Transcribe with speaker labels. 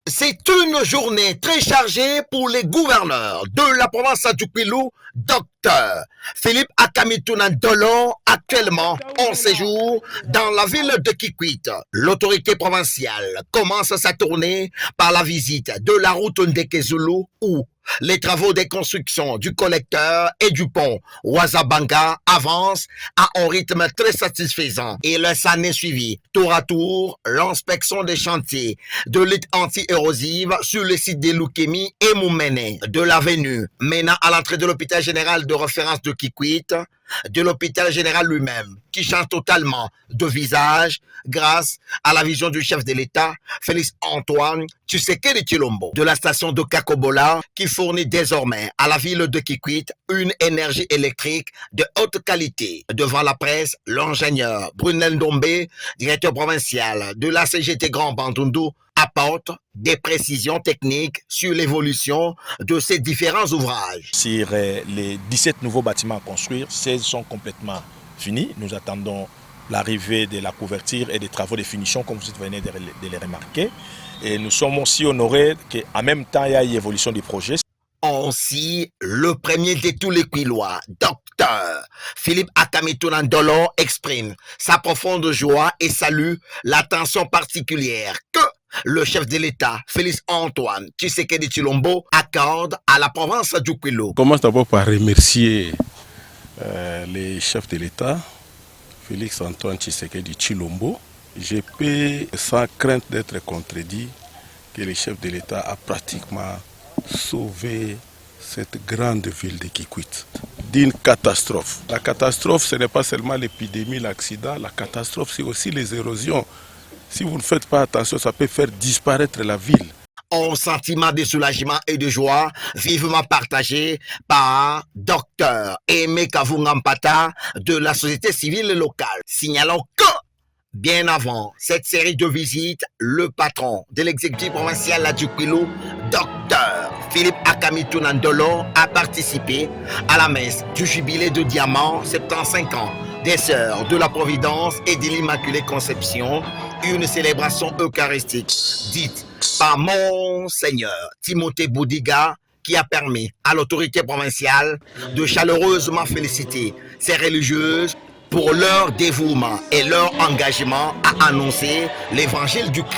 Speaker 1: C'est une journée très chargée pour les gouverneurs de la province du Pilou, Docteur Philippe Akamitounan Dolon, actuellement en séjour dans la ville de Kikwit. L'autorité provinciale commence sa tournée par la visite de la route Ndekezulu où les travaux de construction du collecteur et du pont Ouazabanga avancent à un rythme très satisfaisant. Et le année suivi, tour à tour, l'inspection des chantiers de lutte anti-érosive sur le site de Loukemi et Moumene, de l'avenue menant à l'entrée de l'hôpital général de référence de Kikwit, de l'hôpital général lui-même, qui change totalement de visage grâce à la vision du chef de l'État, Félix Antoine Tshisekedi Tshilombo, de la station de Kakobola, qui fournit désormais à la ville de Kikwit une énergie électrique de haute qualité. Devant la presse, l'ingénieur Brunel Ndombe, directeur provincial de la CGT Grand Bandundu, apporte des précisions techniques sur l'évolution de ces différents ouvrages.
Speaker 2: Sur les 17 nouveaux bâtiments à construire, 16 sont complètement finis. Nous attendons l'arrivée de la couverture et des travaux de finition, comme vous venez de les remarquer. Et nous sommes aussi honorés qu'en même temps, il y a une évolution du projet.
Speaker 1: Ainsi, le premier de tous les Quilois, Docteur Philippe Akamitounan Dolon, exprime sa profonde joie et salue l'attention particulière que le chef de l'État, Félix Antoine Tshisekedi Tshilombo, accorde à la province du Kwilu.
Speaker 3: Je commence d'abord par remercier les chefs de l'État, Félix Antoine Tshisekedi Tshilombo. Je peux, sans crainte d'être contredit, que le chef de l'État a pratiquement sauvé cette grande ville de Kikwit d'une catastrophe. La catastrophe, ce n'est pas seulement l'épidémie, l'accident, la catastrophe, c'est aussi les érosions. Si vous ne faites pas attention, ça peut faire disparaître la ville.
Speaker 1: Un sentiment de soulagement et de joie vivement partagé par Dr Aimé Kavungampata de la société civile locale, signalant que bien avant cette série de visites, le patron de l'exécutif provincial du Kwilu, Dr Philippe Akamitounan Dolon, a participé à la messe du jubilé de diamant 75 ans des Sœurs de la Providence et de l'Immaculée Conception, une célébration eucharistique dite par Monseigneur Timothée Boudiga, qui a permis à l'autorité provinciale de chaleureusement féliciter ces religieuses pour leur dévouement et leur engagement à annoncer l'évangile du Christ.